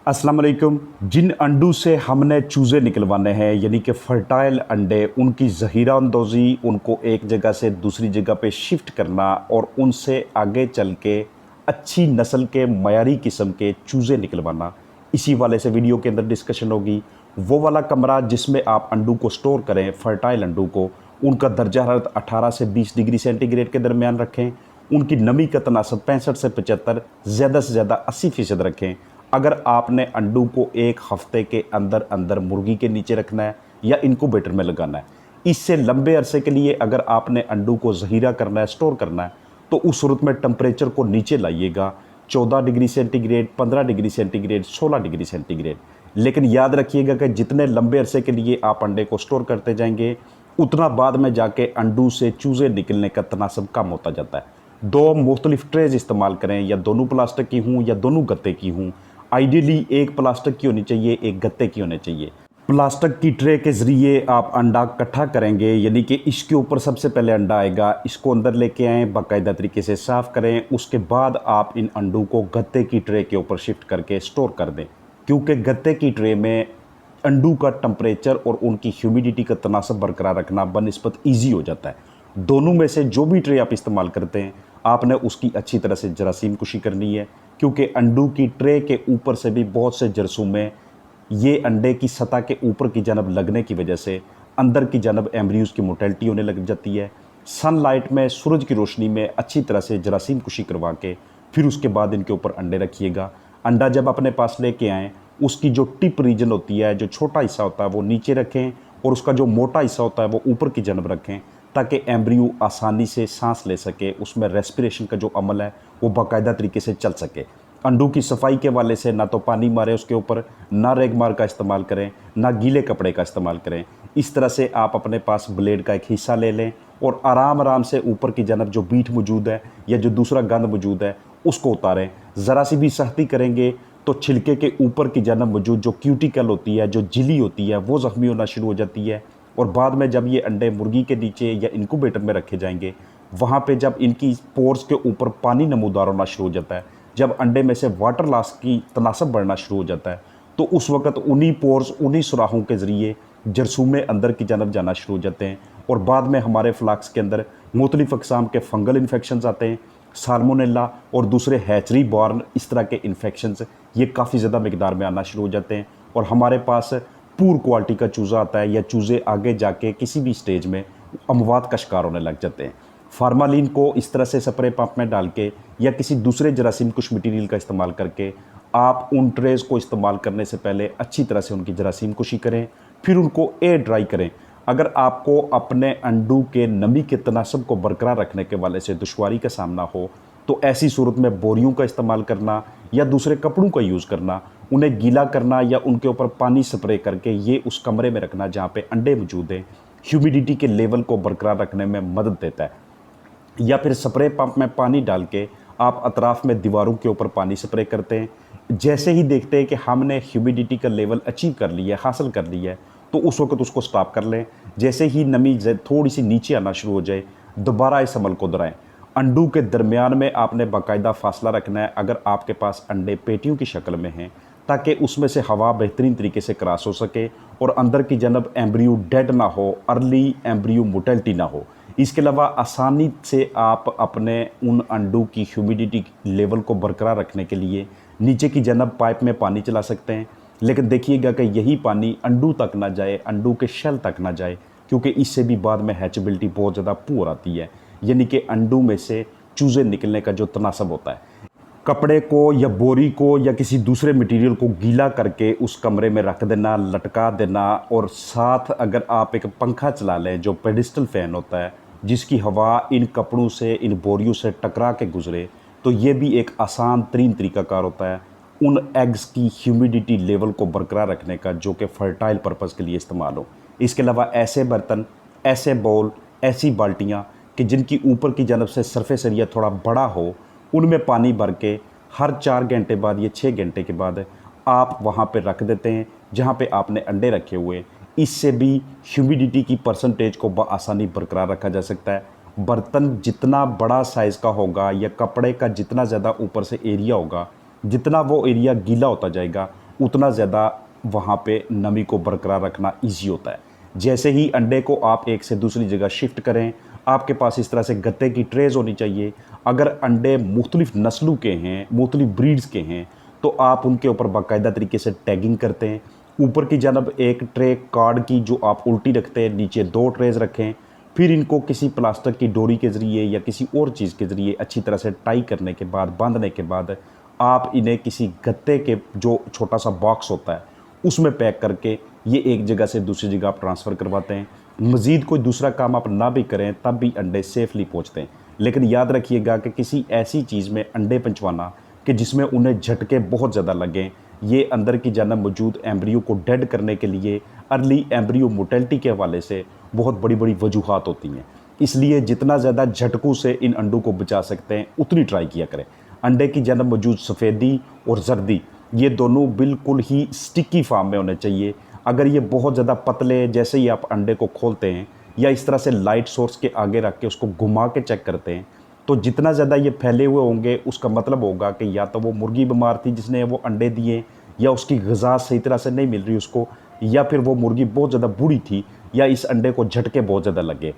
अस्सलाम वालेकुम। जिन अंडों से हमने चूज़े निकलवाने हैं यानी कि फर्टाइल अंडे, उनकी ज़हीरा अंदोज़ी, उनको एक जगह से दूसरी जगह पे शिफ्ट करना और उनसे आगे चल के अच्छी नस्ल के मयारी किस्म के चूज़े निकलवाना, इसी वाले से वीडियो के अंदर डिस्कशन होगी। वो वाला कमरा जिसमें आप अंडों को स्टोर करें, फर्टाइल अंडों को, उनका दर्जा हरारत 18 से 20 डिग्री सेंटीग्रेड के दरमियान रखें। उनकी नमी का तनासब 65 से 75, ज़्यादा से ज़्यादा 80% रखें। अगर आपने अंडों को एक हफ्ते के अंदर अंदर मुर्गी के नीचे रखना है या इनक्यूबेटर में लगाना है, इससे लंबे अरसे के लिए अगर आपने अंडों को ज़हीरा करना है, स्टोर करना है, तो उस सूरत में टेम्परेचर को नीचे लाइएगा। 14 degree centigrade, 15 degree centigrade, 16 degree centigrade. लेकिन याद रखिएगा कि जितने लंबे अरसे के लिए आप अंडे को स्टोर करते जाएंगे, उतना बाद में जाके अंडों से चूज़े निकलने का तनासब कम होता जाता है। दो मुख्तलिफ ट्रेज इस्तेमाल करें, या दोनों प्लास्टिक की हों या दोनों गत्ते की हों। आइडियली एक प्लास्टिक की होनी चाहिए, एक गत्ते की होनी चाहिए। प्लास्टिक की ट्रे के ज़रिए आप अंडा इकट्ठा करेंगे, यानी कि इसके ऊपर सबसे पहले अंडा आएगा, इसको अंदर लेके आएँ, बाकायदा तरीके से साफ़ करें। उसके बाद आप इन अंडों को गत्ते की ट्रे के ऊपर शिफ्ट करके स्टोर कर दें, क्योंकि गत्ते की ट्रे में अंडों का टेम्परेचर और उनकी ह्यूमिडिटी का तनासब बरकरार रखना बनिस्बत ईजी हो जाता है। दोनों में से जो भी ट्रे आप इस्तेमाल करते हैं, आपने उसकी अच्छी तरह से जरासीम कुशी करनी है, क्योंकि अंडों की ट्रे के ऊपर से भी बहुत से जरसूमें ये अंडे की सतह के ऊपर की जानब लगने की वजह से अंदर की जानब एम्ब्रियोज़ की मोटेलिटी होने लग जाती है। सनलाइट में, सूरज की रोशनी में अच्छी तरह से जरासीम कुशी करवा के फिर उसके बाद इनके ऊपर अंडे रखिएगा। अंडा जब अपने पास लेके आएँ, उसकी जो टिप रीजन होती है, जो छोटा हिस्सा होता है, वो नीचे रखें और उसका जो मोटा हिस्सा होता है वो ऊपर की जानब रखें, ताकि एम्ब्रियो आसानी से सांस ले सके, उसमें रेस्पिरेशन का जो अमल है वो बाकायदा तरीके से चल सके। अंडों की सफाई के वाले से ना तो पानी मारें उसके ऊपर, ना रेगमार का इस्तेमाल करें, ना गीले कपड़े का इस्तेमाल करें। इस तरह से आप अपने पास ब्लेड का एक हिस्सा ले लें और आराम आराम से ऊपर की जानब जो बीट मौजूद है या जो दूसरा गंद मौजूद है उसको उतारें। ज़रा सी भी सख्ती करेंगे तो छिलके के ऊपर की जानब मौजूद जो क्यूटिकल होती है, जो झिल्ली होती है, वो ज़ख्मी होना शुरू हो जाती है। और बाद में जब ये अंडे मुर्गी के नीचे या इनक्यूबेटर में रखे जाएंगे, वहाँ पे जब इनकी पोर्स के ऊपर पानी नमूदार होना शुरू हो जाता है, जब अंडे में से वाटर लॉस की तनासब बढ़ना शुरू हो जाता है, तो उस वक्त उन्हीं पोर्स, उन्हीं सुराहों के ज़रिए जरसूमें अंदर की जानब जाना शुरू हो जाते हैं। और बाद में हमारे फ्लाक्स के अंदर मुख्तलिफ़ अक़साम के फंगल इन्फेक्शन आते हैं, साल्मोनेला और दूसरे हैचरी बॉर्न, इस तरह के इन्फेक्शंस ये काफ़ी ज़्यादा मिकदार में आना शुरू हो जाते हैं। और हमारे पास पूर क्वालिटी का चूज़ा आता है, या चूज़े आगे जाके किसी भी स्टेज में अमवात का शिकार होने लग जाते हैं। फार्मालिन को इस तरह से स्प्रे पंप में डाल के या किसी दूसरे जरासीम कुश मटीरियल का इस्तेमाल करके आप उन ट्रेज़ को इस्तेमाल करने से पहले अच्छी तरह से उनकी जरासीम कुशी करें, फिर उनको एयर ड्राई करें। अगर आपको अपने अंडों के नमी के तनासब को बरकरार रखने के वाले से दुश्वारी का सामना हो, तो ऐसी सूरत में बोरियों का इस्तेमाल करना या दूसरे कपड़ों का यूज़ करना, उन्हें गीला करना या उनके ऊपर पानी स्प्रे करके ये उस कमरे में रखना जहाँ पे अंडे मौजूद हैं, ह्यूमिडिटी के लेवल को बरकरार रखने में मदद देता है। या फिर स्प्रे पंप में पानी डाल के आप अतराफ़ में दीवारों के ऊपर पानी स्प्रे करते हैं। जैसे ही देखते हैं कि हमने ह्यूमिडिटी का लेवल अचीव कर लिया है, हासिल कर लिया है, तो उस वक्त उसको स्टॉप कर लें। जैसे ही नमी थोड़ी सी नीचे आना शुरू हो जाए, दोबारा इस अमल को दोहराएं। अंडों के दरमियान में आपने बाकायदा फासला रखना है, अगर आपके पास अंडे पेटियों की शक्ल में हैं, ताकि उसमें से हवा बेहतरीन तरीके से क्रॉस हो सके और अंदर की जानब एम्ब्रियो डेड ना हो, अर्ली एम्ब्रियो मोटेलिटी ना हो। इसके अलावा आसानी से आप अपने उन अंडों की ह्यूमिडिटी लेवल को बरकरार रखने के लिए नीचे की जानब पाइप में पानी चला सकते हैं। लेकिन देखिएगा कि यही पानी अंडों तक ना जाए, अंडों के शेल तक ना जाए, क्योंकि इससे भी बाद में हैचेबिलिटी बहुत ज़्यादा पुअर आती है, यानी कि अंडों में से चूज़े निकलने का जो तनासब होता है। कपड़े को या बोरी को या किसी दूसरे मटेरियल को गीला करके उस कमरे में रख देना, लटका देना, और साथ अगर आप एक पंखा चला लें जो पेडिस्टल फ़ैन होता है, जिसकी हवा इन कपड़ों से, इन बोरियों से टकरा के गुजरे, तो ये भी एक आसान तरीन तरीक़ाकार होता है उन एग्स की ह्यूमिडिटी लेवल को बरकरार रखने का, जो कि फर्टाइल पर्पज़ के लिए इस्तेमाल हो। इसके अलावा ऐसे बर्तन, ऐसे बाउल, ऐसी बाल्टियाँ कि जिनकी ऊपर की जानब से सरफेस एरिया थोड़ा बड़ा हो, उनमें पानी भर के हर 4 घंटे बाद या 6 घंटे के बाद आप वहाँ पे रख देते हैं जहाँ पे आपने अंडे रखे हुए। इससे भी ह्यूमिडिटी की परसेंटेज को बआसानी बरकरार रखा जा सकता है। बर्तन जितना बड़ा साइज़ का होगा या कपड़े का जितना ज़्यादा ऊपर से एरिया होगा, जितना वो एरिया गीला होता जाएगा, उतना ज़्यादा वहाँ पे नमी को बरकरार रखना ईजी होता है। जैसे ही अंडे को आप एक से दूसरी जगह शिफ्ट करें, आपके पास इस तरह से गत्ते की ट्रेज़ होनी चाहिए। अगर अंडे मुख्तलिफ नस्लों के हैं, मुख्तलिफ ब्रीड्स के हैं, तो आप उनके ऊपर बाकायदा तरीके से टैगिंग करते हैं। ऊपर की जानब एक ट्रे कार्ड की जो आप उल्टी रखते हैं, नीचे 2 ट्रेज़ रखें। फिर इनको किसी प्लास्टिक की डोरी के ज़रिए या किसी और चीज़ के ज़रिए अच्छी तरह से टाई करने के बाद, बांधने के बाद, आप इन्हें किसी गत्ते के जो छोटा सा बॉक्स होता है उसमें पैक करके ये एक जगह से दूसरी जगह आप ट्रांसफ़र करवाते हैं। मज़ीद कोई दूसरा काम आप ना भी करें तब भी अंडे सेफ़ली पहुँचते हैं। लेकिन याद रखिएगा कि किसी ऐसी चीज़ में अंडे पहुँचवाना कि जिसमें उन्हें झटके बहुत ज़्यादा लगें, ये अंदर की जानब मौजूद एम्ब्रियो को डेड करने के लिए अर्ली एम्ब्रियो मोर्टेलिटी के हवाले से बहुत बड़ी बड़ी वजूहात होती हैं। इसलिए जितना ज़्यादा झटकों से इन अंडों को बचा सकते हैं उतनी ट्राई किया करें। अंडे की जानब मौजूद सफ़ेदी और जर्दी, ये दोनों बिल्कुल ही स्टिकी फार्म में होने चाहिए। अगर ये बहुत ज़्यादा पतले, जैसे ही आप अंडे को खोलते हैं या इस तरह से लाइट सोर्स के आगे रख के उसको घुमा के चेक करते हैं, तो जितना ज़्यादा ये फैले हुए होंगे उसका मतलब होगा कि या तो वो मुर्गी बीमार थी जिसने वो अंडे दिए, या उसकी ग़िज़ा सही तरह से नहीं मिल रही उसको, या फिर वो मुर्गी बहुत ज़्यादा बूढ़ी थी, या इस अंडे को झटके बहुत ज़्यादा लगे।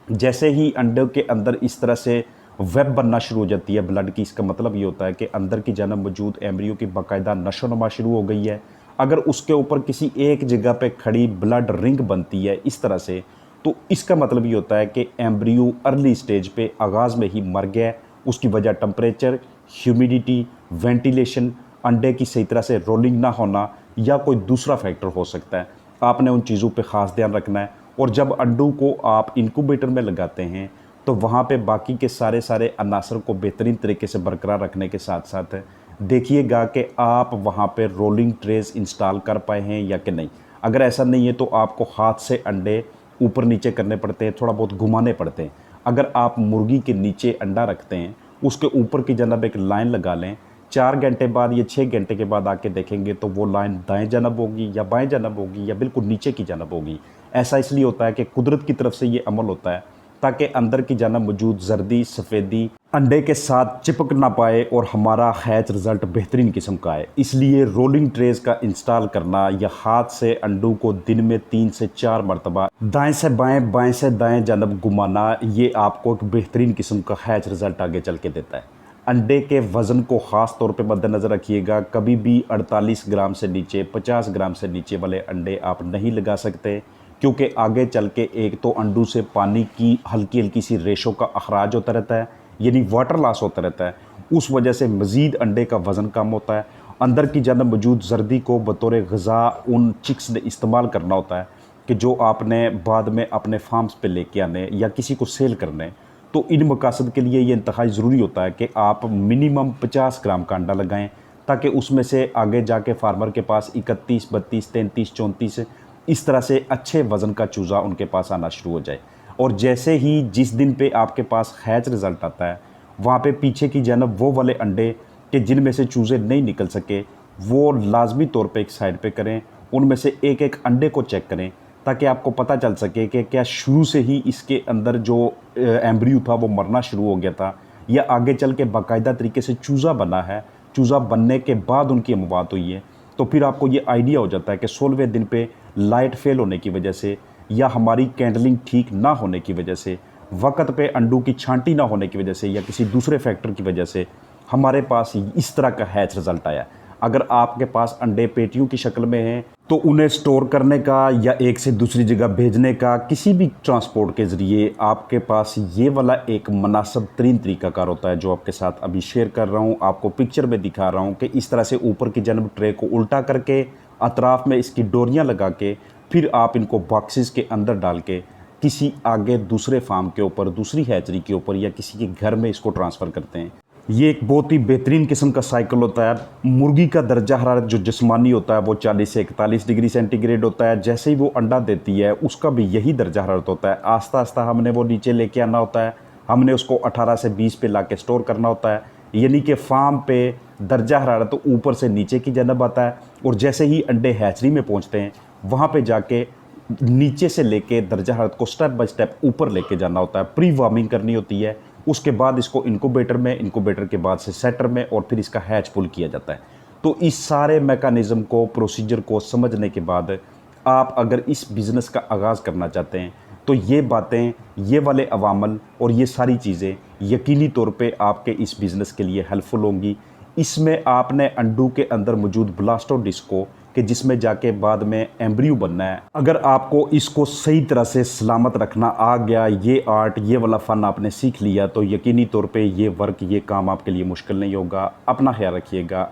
जैसे ही अंडे के अंदर इस तरह से वेब बनना शुरू हो जाती है ब्लड की, इसका मतलब ये होता है कि अंदर की जानब मौजूद एम्ब्रियो की बाकायदा नशोनुमा शुरू हो गई है। अगर उसके ऊपर किसी एक जगह पे खड़ी ब्लड रिंग बनती है इस तरह से, तो इसका मतलब ये होता है कि एम्ब्रियो अर्ली स्टेज पे आगाज़ में ही मर गया है। उसकी वजह टेम्परेचर, ह्यूमिडिटी, वेंटिलेशन, अंडे की सही तरह से रोलिंग ना होना या कोई दूसरा फैक्टर हो सकता है। आपने उन चीज़ों पे ख़ास ध्यान रखना है। और जब अंडों को आप इंक्यूबेटर में लगाते हैं तो वहाँ पे बाकी के सारे अनासर को बेहतरीन तरीके से बरकरार रखने के साथ साथ देखिएगा कि आप वहाँ पे रोलिंग ट्रेस इंस्टॉल कर पाए हैं या कि नहीं। अगर ऐसा नहीं है तो आपको हाथ से अंडे ऊपर नीचे करने पड़ते हैं, थोड़ा बहुत घुमाने पड़ते हैं। अगर आप मुर्गी के नीचे अंडा रखते हैं, उसके ऊपर की जानब एक लाइन लगा लें, 4 घंटे बाद या 6 घंटे के बाद आके देखेंगे तो वो लाइन दाएं जानब होगी या बाएं जानब होगी या बिल्कुल नीचे की जानब होगी। ऐसा इसलिए होता है कि कुदरत की तरफ से ये अमल होता है ताकि अंदर की जानब मौजूद जर्दी सफ़ेदी अंडे के साथ चिपक ना पाए और हमारा हैच रिज़ल्ट बेहतरीन किस्म का आए। इसलिए रोलिंग ट्रेस का इंस्टॉल करना या हाथ से अंडों को दिन में 3 से 4 मरतबा दाएं से बाएं से दाएं जानब घुमाना, ये आपको एक बेहतरीन किस्म का हैच रिज़ल्ट आगे चल के देता है। अंडे के वज़न को ख़ास तौर पे मद्देनज़र रखिएगा। कभी भी 48 ग्राम से नीचे, 50 ग्राम से नीचे वाले अंडे आप नहीं लगा सकते, क्योंकि आगे चल के एक तो अंडों से पानी की हल्की हल्की सी रेशो का अखराज होता रहता है, यानी वाटर लॉस होता रहता है। उस वजह से मज़ीद अंडे का वज़न कम होता है। अंदर की जानब मौजूद जर्दी को बतौर ग़िज़ा उन चिक्स ने इस्तेमाल करना होता है कि जो आपने बाद में अपने फार्म्स पे लेके आने या किसी को सेल करने। तो इन मकासद के लिए ये इंतहाई ज़रूरी होता है कि आप मिनिमम 50 ग्राम का अंडा लगाएं, ताकि उसमें से आगे जाके फार्मर के पास 31, 32, 33, 34 इस तरह से अच्छे वज़न का चूज़ा उनके पास आना शुरू हो जाए। और जैसे ही जिस दिन पे आपके पास हैच रिज़ल्ट आता है, वहाँ पे पीछे की जानब वो वाले अंडे कि जिनमें से चूज़े नहीं निकल सके, वो लाजमी तौर पे एक साइड पे करें। उनमें से एक एक अंडे को चेक करें ताकि आपको पता चल सके कि क्या शुरू से ही इसके अंदर जो एम्ब्रियो था वो मरना शुरू हो गया था, या आगे चल के बाकायदा तरीके से चूज़ा बना है। चूज़ा बनने के बाद उनकी अमवात हुई है। तो फिर आपको ये आइडिया हो जाता है कि 16वें दिन पे लाइट फेल होने की वजह से या हमारी कैंडलिंग ठीक ना होने की वजह से, वक्त पे अंडों की छांटी ना होने की वजह से या किसी दूसरे फैक्टर की वजह से हमारे पास इस तरह का हैच रिज़ल्ट आया। अगर आपके पास अंडे पेटियों की शक्ल में हैं तो उन्हें स्टोर करने का या एक से दूसरी जगह भेजने का किसी भी ट्रांसपोर्ट के ज़रिए आपके पास ये वाला एक मुनासिब तरीन तरीक़ाकार होता है, जो आपके साथ अभी शेयर कर रहा हूँ, आपको पिक्चर में दिखा रहा हूँ कि इस तरह से ऊपर की जानब ट्रे को उल्टा करके अतराफ़ में इसकी डोरियाँ लगा के फिर आप इनको बॉक्सेस के अंदर डाल के किसी आगे दूसरे फार्म के ऊपर, दूसरी हैचरी के ऊपर या किसी के घर में इसको ट्रांसफ़र करते हैं। ये एक बहुत ही बेहतरीन किस्म का साइकिल होता है। मुर्गी का दर्जा हरारत जो जिस्मानी होता है वो 40 से 41 डिग्री सेंटीग्रेड होता है। जैसे ही वो अंडा देती है उसका भी यही दर्जा हरारत होता है। आस्ता आस्ता हमने वो नीचे लेके आना होता है, हमने उसको 18 से 20 पे ला के स्टोर करना होता है। यानी कि फार्म पे दर्जा हरारत तो ऊपर से नीचे की जानब आता है, और जैसे ही अंडे हैचरी में पहुँचते हैं वहाँ पर जाके नीचे से लेके दर्जा हरारत को स्टेप बाय स्टेप ऊपर लेके जाना होता है। प्री वार्मिंग करनी होती है, उसके बाद इसको इनक्यूबेटर में, इनक्यूबेटर के बाद से सेटर में, और फिर इसका हैच पुल किया जाता है। तो इस सारे मैकेनिज़्म को, प्रोसीजर को समझने के बाद आप अगर इस बिज़नेस का आगाज़ करना चाहते हैं तो ये बातें, ये वाले अवामल और ये सारी चीज़ें यकीनी तौर पे आपके इस बिज़नेस के लिए हेल्पफुल होंगी। इसमें आपने अंडू के अंदर मौजूद ब्लास्टोडिस्ट को, कि जिसमें जाके बाद में एम्ब्रियो बनना है, अगर आपको इसको सही तरह से सलामत रखना आ गया, ये आर्ट, ये वाला फ़न आपने सीख लिया, तो यकीनी तौर पे ये वर्क, ये काम आपके लिए मुश्किल नहीं होगा। अपना ख्याल रखिएगा।